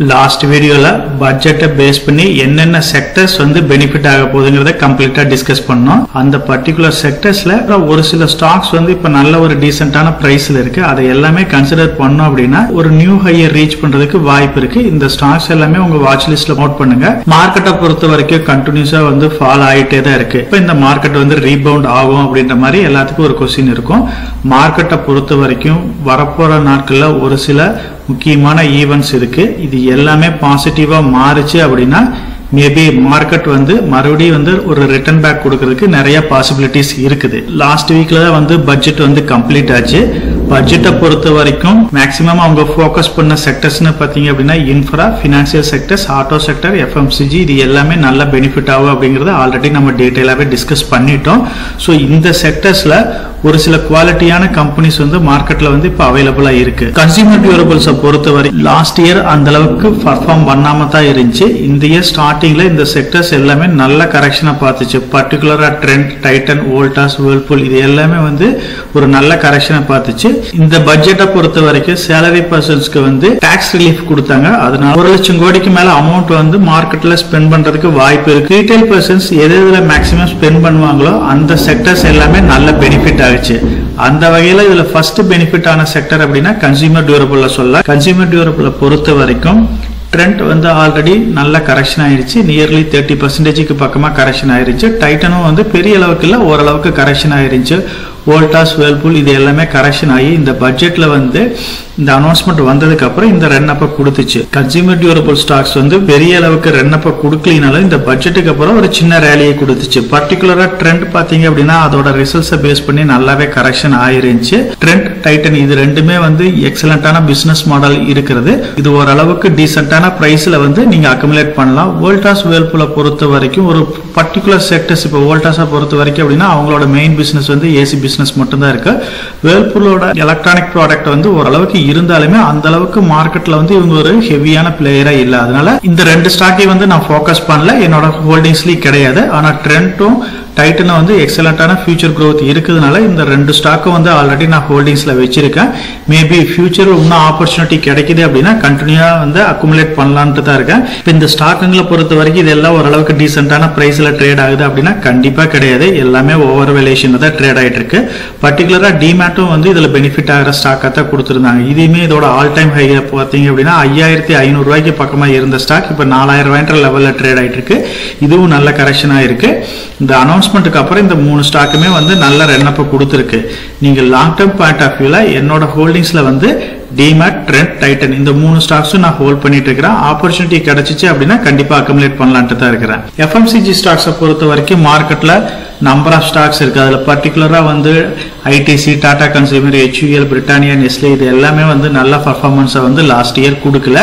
Last வீடியோல பட்ஜெட்டை base பண்ணி என்னென்ன செக்டர்ஸ் வந்து பெனிஃபிட் ஆக போகுதுங்கிறத கம்ப்ளீட்டா டிஸ்கஸ் பண்ணோம். அந்த பர்டிகுலர் செக்டர்ஸ்ல ஒரு சில ஸ்டாக்ஸ் வந்து இப்ப நல்ல ஒரு டீசென்டான பிரைஸ்ல இருக்கு. அதை எல்லாமே கன்சிடர் பண்ணோம் அப்படின்னா ஒரு நியூ ஹையர் ரீச் பண்றதுக்கு வாய்ப்பு இருக்கு. இந்த ஸ்டாக்ஸ் எல்லாமே உங்க வாட்ச் லிஸ்ட்ல நோட் பண்ணுங்க. மார்க்கெட்டை பொறுத்த வரைக்கும் கண்டினியூஸா வந்து ஃபால் ஆயிட்டே தான் இருக்கு. இப்ப இந்த மார்க்கெட் வந்து ரீபவுண்ட் ஆகும் அப்படின்ற மாதிரி எல்லாத்துக்கும் ஒரு கொஸ்டின் இருக்கும். மார்க்கெட்டை பொறுத்த வரைக்கும் வரப்போற நாட்கள்ல ஒரு சில முக்கியமான ஈவென்ட்ஸ் இருக்கு. இது எல்லாமே பாசிட்டிவா மாறுச்சு அப்படின்னா மேபி மார்க்கெட் வந்து மறுபடியும் வந்து ஒரு ரிட்டர்ன் பேக் கொடுக்கறதுக்கு நிறைய பாசிபிலிட்டிஸ் இருக்குது. லாஸ்ட் வீக்ல தான் வந்து பட்ஜெட் வந்து கம்ப்ளீட் ஆச்சு. பட்ஜெட்டை பொறுத்த வரைக்கும் மேக்சிமம் அவங்க ஃபோக்கஸ் பண்ண செக்டர்ஸ்னு பாத்தீங்க அப்படின்னா infra, financial sectors, auto sector, FMCG இது எல்லாமே நல்ல பெனிஃபிட் ஆகும் அப்படிங்கறத ஆல்ரெடி நம்ம டீடைலாவே டிஸ்கஸ் பண்ணிட்டோம். ஸோ இந்த செக்டர்ஸ்ல ஒரு சில குவாலிட்டியான கம்பெனிஸ் வந்து மார்க்கெட்ல வந்து இப்ப அவைலபிளா இருக்கு. கன்சியூமர் டியூரபிள்ஸை பொறுத்தவரை லாஸ்ட் இயர் அந்த அளவுக்கு பர்ஃபார்ம் பண்ணாம தான் இருந்துச்சு. இந்த இயர் ஸ்டார்டிங்ல இந்த செக்டர்ஸ் எல்லாமே நல்ல கரெக்ஷனை பார்த்துச்சு. பர்டிகுலரா ட்ரெண்ட், டைட்டன், வோல்டாஸ், வேர்ல்பூல் இது எல்லாமே வந்து ஒரு நல்ல கரெக்ஷனை பார்த்துச்சு. இந்த பட்ஜெட்டை பொறுத்த வரைக்கும் சேலரி பர்சன்ஸ்க்கு வந்து டாக்ஸ் ரிலீஃப் கொடுத்தாங்க. அதனால 1 லட்சம் கோடிக்கு மேல அமௌண்ட் வந்து மார்க்கெட்ல ஸ்பெண்ட் பண்றதுக்கு வாய்ப்பு இருக்கு. ரீட்டைல் பர்சன்ஸ் எதுல மேக்ஸிமம் ஸ்பெண்ட் பண்ணுவாங்களோ அந்த செக்டர்ஸ் எல்லாமே நல்ல பெனிஃபிட் ஆச்சு. அந்த வகையில இதுல ஃபர்ஸ்ட் பெனிஃபிட் ஆன செக்டர் அப்படின்னா கன்சியூமர் டியூரபிள் சொல்ல. கன்சியூமர் டியூரபிள் பொறுத்த வரைக்கும் ட்ரெண்ட் வந்து ஆல்ரெடி நல்ல கரெக்ஷன் ஆயிருச்சு. நியர்லி 30% பக்கமா கரெக்ஷன் ஆயிருச்சு. டைட்டனும் வந்து பெரிய அளவுக்கு இல்ல, ஓரளவுக்கு கரெக்ஷன் ஆயிருச்சு. வோல்டாஸ், வேர்ல்பூல் இது எல்லாமே கரெக்ஷன் ஆகி இந்த பட்ஜெட்ல வந்து இந்த அனௌன்ஸ்மெண்ட் வந்ததுக்கு அப்புறம் இந்த ரன் அப்ப கொடுத்துச்சு. கன்சியூமர் டியூரபிள் ஸ்டாக்ஸ் வந்து பெரிய அளவுக்கு ரன் அப்ப கொடுக்கலினாலும் இந்த பட்ஜெட்டுக்கு அப்புறம் ஒரு சின்ன ரேலியை கொடுத்துச்சு. பர்டிகுலரா ட்ரெண்ட் பாத்தீங்க அப்படின்னா அதோட ரிசல்ட்ஸை பேஸ் பண்ணி நல்லாவே கரெக்ஷன் ஆயிருந்துச்சு. ட்ரெண்ட், டைட்டன் இது ரெண்டுமே வந்து எக்ஸலண்டான பிசினஸ் மாடல் இருக்கிறது. இது ஓரளவுக்கு டீசென்டான பிரைஸ்ல வந்து நீங்க அக்குமுலேட் பண்ணலாம். வோல்டாஸ், வேர்ல்பூலை பொறுத்த வரைக்கும் ஒரு பர்டிகுலர் செக்டர்ஸ் இப்போ வோல்டாஸை பொறுத்த வரைக்கும் அப்படின்னா அவங்களோட மெயின் பிசினஸ் வந்து ஏசி பிசினஸ் மட்டும் தான் இருக்கு. வேர்ல்பூலோட எலக்ட்ரானிக் ப்ராடக்ட் வந்து ஓரளவுக்கு இருந்தாலுமே அந்த அளவுக்கு மார்க்கெட்ல வந்து இவங்க ஒரு ஹெவியான பிளேயரா இல்ல. அதனால இந்த ரெண்டு ஸ்டாக்கை வந்து நான் ஃபோக்கஸ் பண்ணல, என்னோட ஹோல்டிங்ஸ்லயும் கிடையாது. ஆனா ட்ரெண்டும் டைட்டன்ல வந்து எக்ஸலண்டான ஃபியூச்சர் growth இருக்குதுனால இந்த ரெண்டு ஸ்டாக்கும் வந்து ஆல்ரெடி நான் ஹோல்டிங்ஸ்ல வச்சிருக்கேன். மேபி ஃபியூச்சர் இன்னும் ஆப்பர்ச்சுனிட்டி கிடைக்குது அப்படின்னா கண்டினியூவா வந்து அக்குமுலேட் பண்ணலான்ட்டு தான் இருக்கேன். இப்போ இந்த ஸ்டாக்குங்களை பொறுத்த வரைக்கும் இதெல்லாம் ஓரளவுக்கு டீசென்டான பிரைஸ்ல ட்ரேட் ஆகுது அப்படின்னா கண்டிப்பா கிடையாது. எல்லாமே ஓவர் வேல்யூஷன்ல தான் ட்ரேட் ஆயிட்டு இருக்கு. பர்டிகுலரா டிமேட்டும் வந்து இதுல பெனிஃபிட் ஆகிற ஸ்டாக்கா தான் கொடுத்திருந்தாங்க. இதுவுமே இதோட ஆல் டைம் ஹை பார்த்தீங்க அப்படின்னா 5500 ரூபாய்க்கு பக்கமா இருந்த ஸ்டாக் இப்ப 4000 ரூபாய் லெவல்ல ட்ரேட் ஆயிட்டு இருக்கு. இதுவும் நல்ல கரெக்ஷன் ஆயிருக்கு. இந்த அனௌன்ஸ்மெண்ட்டுக்கு அப்புறம் இந்த 3 ஸ்டாக்குமே வந்து நல்ல ரன்-அப் கொடுத்திருக்கு. நீங்க லாங் டர்ம் பாயிண்ட் ஆஃப் வியூல என்னோட ஹோல்டிங்ஸ்ல வந்து டிமேட், ட்ரெண்ட், டைட்டன் இந்த 3 ஸ்டாக்ஸும் நான் ஹோல்ட் பண்ணிட்டு இருக்கிறேன். ஆப்பர்ச்சுனிட்டி கிடைச்சிச்சு அப்படின்னா கண்டிப்பா அக்குமுலேட் பண்ணலான்ட்டு தான் இருக்கிறேன். எஃப்எம்சிஜி ஸ்டாக்ஸை பொறுத்த வரைக்கும் மார்க்கெட்ல நம்பர் ஆஃப் ஸ்டாக்ஸ் இருக்கு. அதுல பர்டிகுலரா வந்து ITC, Tata consumer, HUL, Britannia, Nestle இது எல்லாமே வந்து நல்ல பர்ஃபார்மன்ஸை வந்து லாஸ்ட் இயர் கொடுக்கல.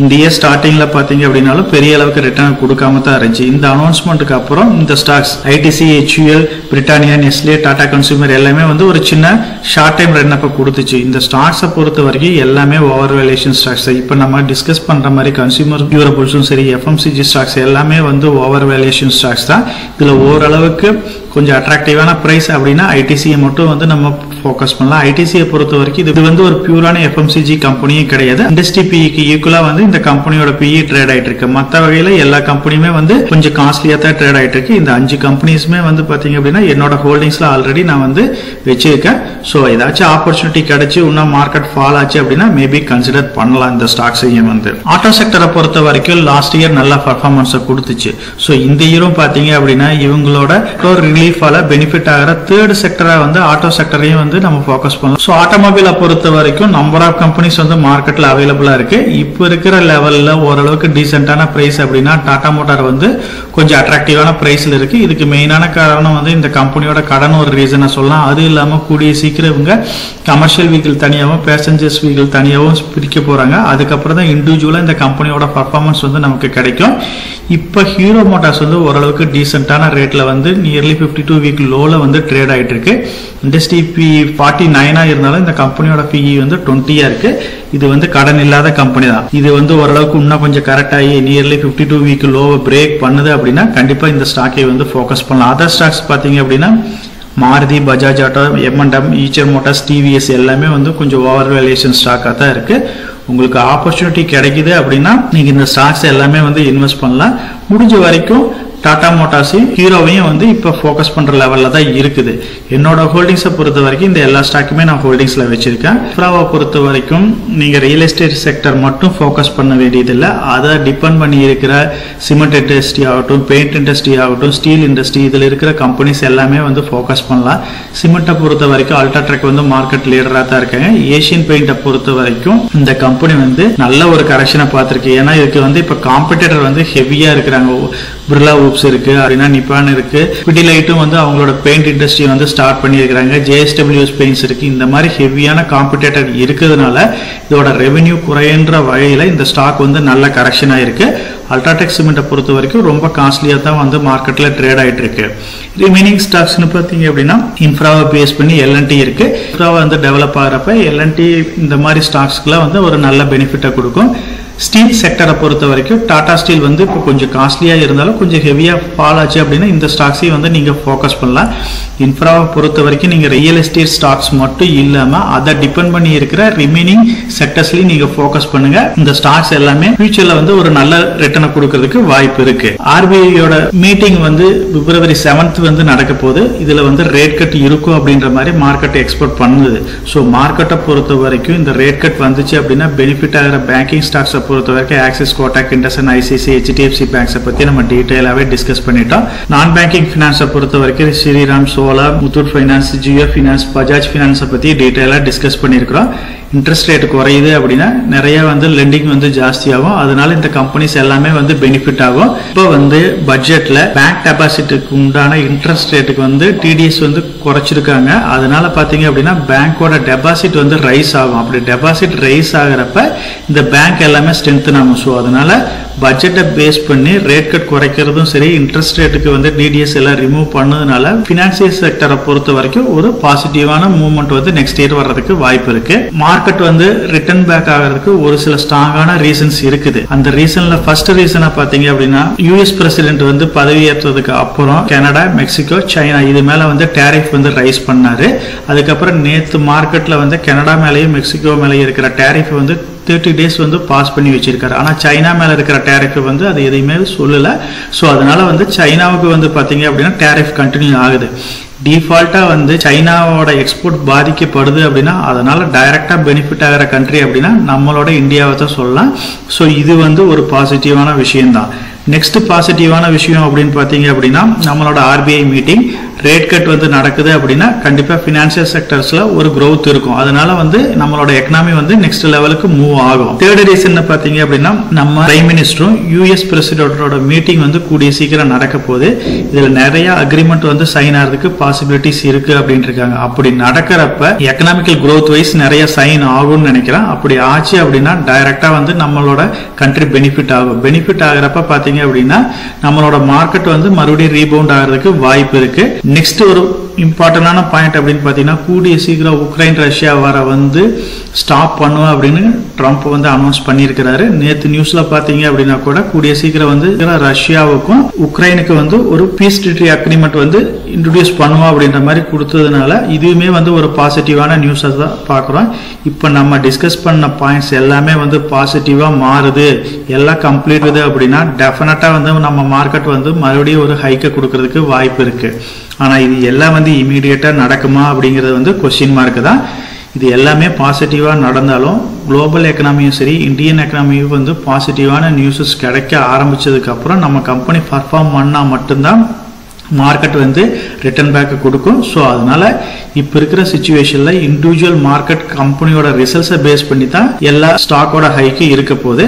இந்த இயர் ஸ்டார்டிங்ல பாத்தீங்க அப்படின்னாலும் பெரிய அளவுக்கு ரிட்டர்ன் கொடுக்காம தான் இருந்துச்சு. இந்த அனௌன்ஸ்மெண்ட்டுக்கு அப்புறம் இந்த stocks ITC, HUL, Britannia, Nestle, Tata consumer எல்லாமே வந்து ஒரு சின்ன ஷார்ட் டைம் ரன்-அப் கொடுத்துச்சு. இந்த ஸ்டாக்ஸை பொறுத்த வரைக்கும் எல்லாமே ஓவர் வேல்யூஷன் ஸ்டாக்ஸ். இப்ப நம்ம டிஸ்கஸ் பண்ற மாதிரி கன்சியூமர் டியூரபிள்ஸும் சரி, எஃப்எம்சிஜி ஸ்டாக்ஸ் எல்லாமே வந்து ஓவர் வேல்யூஷன் ஸ்டாக்ஸ் தான். இதுல ஓரளவுக்கு கொஞ்சம் அட்ராக்டிவான பிரைஸ் அப்படின்னா ஐடிசியை மட்டும் வந்து நம்ம ஃபோக்கஸ் பண்ணலாம். ஐடிசியை பொறுத்த வரைக்கும் இது வந்து ஒரு பியூரான எஃப்எம்சிஜி கம்பெனியும் கிடையாது. இண்டஸ்ட்ரி பிஇக்கு ஈக்குவலா வந்து இந்த கம்பெனியோட பிஇ ட்ரேட் ஆயிட்டு இருக்கு. மற்ற வகையில எல்லா கம்பெனியுமே வந்து கொஞ்சம் காஸ்ட்லியா தான் ட்ரேட் ஆயிட்டு இருக்கு. இந்த 5 கம்பெனிஸுமே வந்து பாத்தீங்க அப்படின்னா என்னோட ஹோல்டிங்ஸ்ல ஆல்ரெடி நான் வந்து வச்சிருக்கேன். ஸோ ஏதாச்சும் ஆப்பர்ச்சுனிட்டி கிடைச்சு இன்னும் மார்க்கெட் ஃபால் ஆச்சு அப்படின்னா மேபி கன்சிடர் பண்ணலாம் இந்த ஸ்டாக்ஸையும் வந்து. ஆட்டோ செக்டரை பொறுத்த வரைக்கும் லாஸ்ட் இயர் நல்ல பர்ஃபார்மன்ஸை கொடுத்துச்சு. ஸோ இந்த இயரும் பாத்தீங்க அப்படின்னா இவங்களோட ரிலீஃபால பெனிஃபிட் ஆகிற தேர்ட் செக்டரா வந்து ஆட்டோ செக்டரையும் வந்து நம்ம ஃபோக்கஸ் பண்ணலாம். ஸோ ஆட்டோமொபைலை பொறுத்த வரைக்கும் நம்பர் ஆஃப் கம்பெனிஸ் வந்து மார்க்கெட்ல அவைலபிளா இருக்கு. இப்போ இருக்கிற லெவல்ல ஓரளவுக்கு டீசென்டான பிரைஸ் அப்படின்னா டாடா மோட்டார் வந்து கொஞ்சம் அட்ராக்டிவான பிரைஸ்ல இருக்கு. இதுக்கு மெயினான காரணம் வந்து இந்த கம்பெனியோட கடன் ஒரு ரீசனை சொல்லலாம். அது இல்லாம கூடிய சீக்கிரம் இவங்க கமர்ஷியல் வெஹிக்கிள் தனியாகவும் பேசஞ்சர்ஸ் வெஹிக்கிள் தனியாகவும் பிரிக்க போறாங்க. அதுக்கப்புறம் தான் இண்டிவிஜுவலா இந்த கம்பெனியோட பர்ஃபார்மன்ஸ் வந்து நமக்கு கிடைக்கும். இப்ப ஹீரோ மோட்டார்ஸ் வந்து ஓரளவுக்கு டீசென்டான ரேட்ல வந்து நியர்லி 52 வீக் லோல வந்து ட்ரேட் ஆயிட்டு இருக்கு. இண்டஸ்ட்ரி பி 49 இருந்தாலும் இந்த கம்பெனியோட பிஇ வந்து 20 இருக்கு. இது வந்து கடன் இல்லாத கம்பெனி தான். இது வந்து ஓரளவுக்கு இன்னும் கொஞ்சம் கரெக்ட் ஆகி நியர்லி 52 வீக் லோவை பிரேக் பண்ணுது அப்படின்னா கண்டிப்பா இந்த ஸ்டாக்கை வந்து ஃபோக்கஸ் பண்ணலாம். அதர் ஸ்டாக்ஸ் பாத்தீங்க அப்படின்னா Maruti, Bajaj auto, M&M, Eicher Motors, TVS எல்லாமே வந்து கொஞ்சம் ஓவர் வேல்யூஷன் ஸ்டாக்கா தான் இருக்கு. உங்களுக்கு ஆப்பர்ச்சுனிட்டி கிடைக்குது அப்படின்னா நீங்க இந்த ஸ்டாக்ஸ் எல்லாமே வந்து இன்வெஸ்ட் பண்ணலாம். முடிஞ்ச வரைக்கும் டாடா மோட்டார்ஸையும் ஹீரோவையும் வந்து இப்போ ஃபோக்கஸ் பண்ற லெவல்ல தான் இருக்குது. என்னோட ஹோல்டிங்ஸை பொறுத்த வரைக்கும் இந்த எல்லா ஸ்டாக்குமே நான் ஹோல்டிங்ஸ்ல வச்சிருக்கேன். இன்ஃப்ராவை பொறுத்த வரைக்கும் நீங்க ரியல் எஸ்டேட் செக்டர் மட்டும் ஃபோக்கஸ் பண்ண வேண்டியதில்லை. அதை டிபெண்ட் பண்ணி இருக்கிற சிமெண்ட் இண்டஸ்ட்ரி ஆகட்டும், பெயிண்ட் இண்டஸ்ட்ரி ஆகட்டும், ஸ்டீல் இண்டஸ்ட்ரி, இதில் இருக்கிற கம்பெனிஸ் எல்லாமே வந்து ஃபோக்கஸ் பண்ணலாம். சிமெண்ட்டை பொறுத்த வரைக்கும் அல்ட்ராடெக் வந்து மார்க்கெட் லீடராக தான் இருக்காங்க. ஏஷியன் பெயிண்டை பொறுத்த வரைக்கும் இந்த கம்பெனி வந்து நல்ல ஒரு கரெக்ஷனை பார்த்துருக்கு. ஏன்னா இதுக்கு வந்து இப்போ காம்படிட்டர் வந்து ஹெவியா இருக்கிறாங்க. பிர்லா ஊப்ஸ் இருக்கு, அப்படின்னா நிப்பான் இருக்கு, பிடிலைட்டும் வந்து அவங்களோட பெயிண்ட் இண்டஸ்ட்ரி வந்து ஸ்டார்ட் பண்ணியிருக்கிறாங்க. ஜேஎஸ்டபிள்யூஎஸ் பெயிண்ட்ஸ் இருக்கு. இந்த மாதிரி ஹெவியான காம்படிட்டர் இருக்கிறதுனால இதோட ரெவென்யூ குறையன்ற வகையில இந்த ஸ்டாக் வந்து நல்ல கரெக்ஷன் ஆயிருக்கு. அல்ட்ராடெக் சிமெண்ட்டை பொறுத்த வரைக்கும் ரொம்ப காஸ்ட்லியா தான் வந்து மார்க்கெட்ல ட்ரேட் ஆயிட்டு இருக்கு. ரிமைனிங் ஸ்டாக்ஸ்னு பார்த்தீங்க அப்படின்னா இன்ஃப்ராவை பேஸ் பண்ணி எல்என்டி இருக்கு. இன்ஃப்ராவை வந்து டெவலப் ஆகிறப்ப எல்என்டி இந்த மாதிரி ஸ்டாக்ஸ்க்குலாம் வந்து ஒரு நல்ல பெனிஃபிட்டை கொடுக்கும். ஸ்டீல் செக்டரை பொறுத்த வரைக்கும் டாடா ஸ்டீல் வந்து இப்போ கொஞ்சம் காஸ்ட்லியா இருந்தாலும் கொஞ்சம் ஹெவியா ஃபால் ஆச்சு அப்படின்னா இந்த ஸ்டாக்ஸையும் வந்து நீங்க ஃபோக்கஸ் பண்ணலாம். இன்ஃப்ராவை பொறுத்த வரைக்கும் நீங்க ரியல் எஸ்டேட் ஸ்டாக்ஸ் மட்டும் இல்லாம அதை டிபெண்ட் பண்ணி இருக்கிற ரிமைனிங் செக்டர்ஸ்லயும் நீங்க ஃபோக்கஸ் பண்ணுங்க. இந்த ஸ்டாக்ஸ் எல்லாமே ஃபியூச்சர்ல வந்து ஒரு நல்ல ரிட்டர்னை கொடுக்கறதுக்கு வாய்ப்பு இருக்கு. ஆர்பிஐயோட மீட்டிங் வந்து February 7th வந்து நடக்க போகுது. இதுல வந்து ரேட் கட் இருக்கும் அப்படின்ற மாதிரி மார்க்கெட் எக்ஸ்பெக்ட் பண்ணுது. ஸோ மார்க்கெட்டை பொறுத்த வரைக்கும் இந்த ரேட் கட் வந்துச்சு அப்படின்னா பெனிஃபிட் ஆகிற பேங்கிங் ஸ்டாக்ஸை பொறுத்த வரைக்கும் Axis, Kotak, IndusInd, ICC, HDFC பேங்க்ஸை பத்தி நம்ம டீடைலாவே டிஸ்கஸ் பண்ணிட்டோம். நான் பேங்கிங் பினான்ஸை பொறுத்த வரைக்கும் ஸ்ரீராம், சோலா, முத்தூட் ஃபைனான்ஸ், ஜியோ ஃபைனான்ஸ், பஜாஜ் ஃபைனான்ஸை பத்தி டீடைலா டிஸ்கஸ் பண்ணியிருக்கிறோம். இன்ட்ரெஸ்ட் ரேட் குறையுது அப்படின்னா நிறைய வந்து லெண்டிங் வந்து ஜாஸ்தி ஆகும். அதனால இந்த கம்பெனிஸ் எல்லாமே வந்து பெனிஃபிட் ஆகும். இப்போ வந்து பட்ஜெட்ல பேங்க் டெபாசிட்டுக்கு உண்டான இன்ட்ரெஸ்ட் ரேட்டுக்கு வந்து டிடிஎஸ் வந்து குறைச்சிருக்காங்க. அதனால பாத்தீங்க அப்படின்னா பேங்கோட டெபாசிட் வந்து ரைஸ் ஆகும். அப்படி டெபாசிட் ரைஸ் ஆகிறப்ப இந்த பேங்க் எல்லாமே ஸ்ட்ரென்தன் ஆகும். ஸோ அதனால பட்ஜெட்டை பேஸ் பண்ணி ரேட் கட் குறைக்கிறதும் சரி, இன்ட்ரெஸ்ட் ரேட்டுக்கு வந்து டிடிஎஸ் எல்லாம் ரிமூவ் பண்ணதுனால பினான்சியல் செக்டரை பொறுத்த வரைக்கும் ஒரு பாசிட்டிவான மூவ்மெண்ட் வந்து நெக்ஸ்ட் இயர் வர்றதுக்கு வாய்ப்பு இருக்கு. மார்க்கெட் வந்து ரிட்டர்ன் பேக் ஆகிறதுக்கு ஒரு சில ஸ்ட்ராங்கான ரீசன்ஸ் இருக்குது. அந்த ரீசன்ல ஃபர்ஸ்ட் ரீசனா பாத்தீங்க அப்படின்னா யூஎஸ் பிரசிடென்ட் வந்து பதவி ஏற்றதுக்கு அப்புறம் கனடா, மெக்சிகோ, சைனா இது மேல வந்து டேரிஃப் வந்து ரைஸ் பண்ணாரு. அதுக்கப்புறம் நேத்து மார்க்கெட்ல வந்து கனடா மேலேயும் மெக்சிகோ மேலேயும் இருக்கிற டேரிஃப் வந்து 30 days வந்து பாஸ் பண்ணி வச்சிருக்காரு. ஆனா சைனா மேல இருக்கிற டேரிஃப் வந்து அது எதையுமே சொல்லல. ஸோ அதனால வந்து சைனாவுக்கு வந்து பாத்தீங்க அப்படின்னா டேரிஃப் கண்டினியூ ஆகுது. டிஃபால்ட்டா வந்து சைனாவோட எக்ஸ்போர்ட் பாதிக்கப்படுது அப்படின்னா அதனால டைரக்டா பெனிஃபிட் ஆகிற கண்ட்ரி அப்படின்னா நம்மளோட இந்தியாவை தான் சொல்லலாம். ஸோ இது வந்து ஒரு பாசிட்டிவான விஷயம் தான். நெக்ஸ்ட் பாசிட்டிவான விஷயம் அப்படின்னு பாத்தீங்க அப்படின்னா நம்மளோட ஆர்பிஐ மீட்டிங் ரேட் கட் வந்து நடக்குது அப்படின்னா கண்டிப்பா பினான்சியல் செக்டர்ஸ்ல ஒரு growth இருக்கும். அதனால வந்து நம்மளோட எக்கனாமி வந்து நெக்ஸ்ட் லெவலுக்கு மூவ் ஆகும். தேர்ட் ரீசன் பாத்தீங்க அப்படின்னா நம்ம பிரைம் மினிஸ்டரும் யூஎஸ் பிரசிடென்ட்டோட மீட்டிங் வந்து கூடிய சீக்கிரம் நடக்க போகுது. இதுல நிறைய அக்ரிமெண்ட் வந்து சைன் ஆகிறதுக்கு பாசிபிலிட்டிஸ் இருக்கு அப்படின்னு இருக்காங்க. அப்படி நடக்கிறப்ப எக்கனாமிக்கல் growth வைஸ் நிறைய சைன் ஆகும்னு நினைக்கிறேன். அப்படி ஆச்சு அப்படின்னா டைரக்டா வந்து நம்மளோட கண்ட்ரி பெனிஃபிட் ஆகும். பெனிஃபிட் ஆகிறப்ப பாத்தீங்க அப்படின்னா நம்மளோட மார்க்கெட் வந்து மறுபடியும் ரீபவுண்ட் ஆகிறதுக்கு வாய்ப்பு இருக்கு. நெக்ஸ்ட் ஒரு இம்பார்ட்டன்டான பாயிண்ட் அப்படின்னு பாத்தீங்கன்னா கூடிய சீக்கிரம் உக்ரைன் ரஷ்யா வர வந்து ஸ்டாப் பண்ணுவோம் அப்படின்னு ட்ரம்ப் வந்து அனௌன்ஸ் பண்ணியிருக்கிறாரு. நேத்து நியூஸ்ல பாத்தீங்க அப்படின்னா கூட கூடிய சீக்கிரம் வந்து ரஷ்யாவுக்கும் உக்ரைனுக்கு வந்து ஒரு பீஸ் ட்ரீட்டி அக்ரிமெண்ட் வந்து இன்ட்ரோடியூஸ் பண்ணுவோம் அப்படின்ற மாதிரி கொடுத்ததுனால இதுவுமே வந்து ஒரு பாசிட்டிவான நியூஸை தான் பாக்குறோம். இப்ப நம்ம டிஸ்கஸ் பண்ண பாயிண்ட்ஸ் எல்லாமே வந்து பாசிட்டிவா மாறுது, எல்லாம் கம்ப்ளீட் ஆகுது அப்படின்னா டெஃபினட்டா வந்து நம்ம மார்க்கெட் வந்து மறுபடியும் ஒரு ஹைக்கை கொடுக்கறதுக்கு வாய்ப்பு இருக்கு. ஆனா இது எல்லாம் வந்து இமீடியட்டா நடக்குமா அப்படிங்கிறது வந்து கொஸ்டின் மார்க் தான். இது எல்லாமே பாசிட்டிவா நடந்தாலும் குளோபல் எக்கனாமியும் சரி, இந்தியன் எக்கனாமியும் வந்து பாசிட்டிவான நியூஸஸ் கிடைக்க ஆரம்பிச்சதுக்கு அப்புறம் நம்ம கம்பெனி பர்ஃபார்ம் பண்ணா மட்டும்தான் மார்க்கெட் வந்து ரிட்டர்ன் பேக் கொடுக்கும். ஸோ அதனால இப்போ இருக்கிற சிச்சுவேஷன்ல இண்டிவிஜுவல் மார்க்கெட் கம்பெனியோட ரிசல்ட்ஸை பேஸ் பண்ணி தான் எல்லா ஸ்டாக்கோட ஹைக்கு இருக்க போகுது.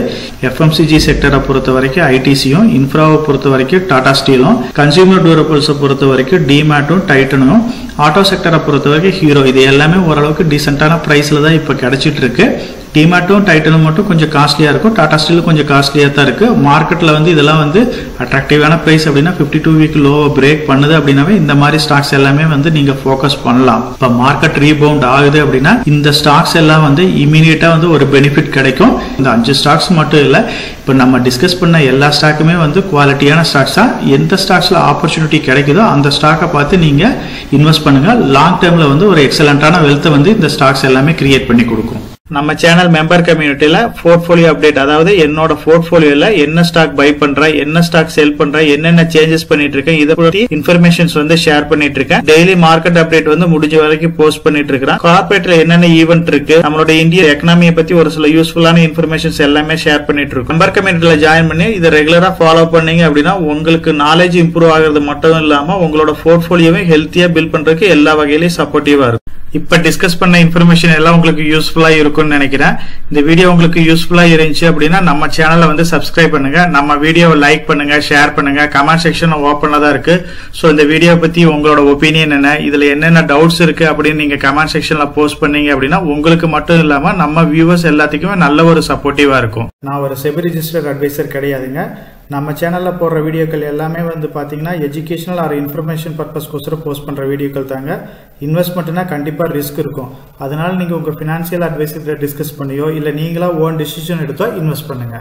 எஃப்எம்சிஜி செக்டரை பொறுத்த வரைக்கும் ஐடிசியும், இன்ஃப்ராவை பொறுத்த வரைக்கும் டாடா ஸ்டீலும், கன்சியூமர் டியூரபிள்ஸை பொறுத்த வரைக்கும் டிமேட்டும், டைட்டனும், ஆட்டோ செக்டரை பொறுத்த வரைக்கும் ஹீரோ, இது எல்லாமே ஓரளவுக்கு டீசென்டான பிரைஸ்ல தான் இப்போ கிடைச்சிட்டு இருக்கு. டிமாட்டும் டைட்டனும் மட்டும் கொஞ்சம் காஸ்ட்லியா இருக்கும். டாடா ஸ்டீலும் கொஞ்சம் காஸ்ட்லியா தான் இருக்கு. மார்க்கெட்ல வந்து இதெல்லாம் வந்து அட்ராக்டிவான பிரைஸ் அப்படின்னா 52 வீக் லோ பிரேக் பண்ணுது அப்படின்னாவே இந்த மாதிரி ஸ்டாக்ஸ் எல்லாமே வந்து நீங்க ஃபோக்கஸ் பண்ணலாம். இப்ப மார்க்கெட் ரீபவுண்ட் ஆகுது அப்படின்னா இந்த ஸ்டாக்ஸ் எல்லாம் வந்து இமீடியட்டா வந்து ஒரு பெனிஃபிட் கிடைக்கும். இந்த 5 ஸ்டாக்ஸ் மட்டும் இல்ல, இப்ப நம்ம டிஸ்கஸ் பண்ண எல்லா ஸ்டாக்குமே வந்து குவாலிட்டியான ஸ்டாக்ஸ் தான். எந்த ஸ்டாக்ஸ்ல ஆப்பர்ச்சுனிட்டி கிடைக்குதோ அந்த ஸ்டாக்கை பார்த்து நீங்க இன்வெஸ்ட் பண்ணுங்க. லாங் டேர்ம்ல வந்து ஒரு எக்ஸலண்டான வெல்த்தை வந்து இந்த ஸ்டாக்ஸ் எல்லாமே கிரியேட் பண்ணி கொடுக்கும். நம்ம சேனல் மெம்பர் கம்யூனிட்டில போர்ட்போலியோ அப்டேட், அதாவது என்னோட போர்ட்போலியோல என்ன ஸ்டாக் பை பண்றேன், என்ன ஸ்டாக் செல் பண்றேன், என்னென்ன சேஞ்சஸ் பண்ணிட்டு இருக்கேன், இதை பத்தி இன்ஃபர்மேஷன்ஸ் வந்து ஷேர் பண்ணிட்டு இருக்கேன். டெய்லி மார்க்கெட் அப்டேட் வந்து முடிஞ்ச வரைக்கும் போஸ்ட் பண்ணிட்டு இருக்கேன். கார்பரேட்ல என்னென்ன ஈவென்ட் இருக்கு, நம்மளோட இந்திய எக்கனாமியை பத்தி ஒரு சில யூஸ்ஃபுல்லான இன்ஃபர்மேஷன்ஸ் எல்லாமே ஷேர் பண்ணிட்டு இருக்கோம். மெம்பர் கம்யூனிட்டில ஜாயின் பண்ணி இதை ரெகுலரா ஃபாலோ பண்ணீங்க அப்படின்னா உங்களுக்கு நாலேஜ் இம்ப்ரூவ் ஆகிறது மட்டும் இல்லாம உங்களோட போர்ட்போலியோவை ஹெல்த்தியா பில்ட் பண்றதுக்கு எல்லா வகையிலும் சப்போர்ட்டிவா இருக்கும். இப்ப டிஸ்கஸ் பண்ண இன்ஃபர்மேஷன் எல்லாம் உங்களுக்கு யூஸ்ஃபுல்லா இருக்கும்னு நினைக்கிறேன். இந்த வீடியோ உங்களுக்கு யூஸ்ஃபுல்லா இருந்துச்சு அப்படின்னா நம்ம சேனலை வந்து சப்ஸ்கிரைப் பண்ணுங்க, நம்ம வீடியோவை லைக் பண்ணுங்க, ஷேர் பண்ணுங்க. கமெண்ட் செக்ஷன் ஓப்பன்ல தான் இருக்கு. சோ இந்த வீடியோ பத்தி உங்களோட ஒப்பீனியன் என்ன, இதுல என்னென்ன டவுட்ஸ் இருக்கு அப்படின்னு நீங்க கமெண்ட் செக்ஷன்ல போஸ்ட் பண்ணீங்க அப்படின்னா உங்களுக்கு மட்டும் இல்லாம நம்ம வியூவர்ஸ் எல்லாத்துக்குமே நல்ல ஒரு சப்போர்ட்டிவா இருக்கும். நான் ஒரு செபி ரிஜிஸ்டர்ட் அட்வைசர் கிடையாதுங்க. நம்ம சேனல்ல போடுற வீடியோக்கள் எல்லாமே வந்து பாத்தீங்கன்னா எஜுகேஷனல் ஆர் இன்ஃபர்மேஷன் பர்பஸ்க்கோசரம் போஸ்ட் பண்ற வீடியோக்கள் தாங்க. இன்வெஸ்ட்மெண்ட்னா கண்டிப்பா ரிஸ்க் இருக்கும். அதனால நீங்க உங்க பினான்சியல் அட்வைசர் டிஸ்கஸ் பண்ணியோ இல்ல நீங்களா ஓன் டிசிஷன் எடுத்தோ இன்வெஸ்ட் பண்ணுங்க.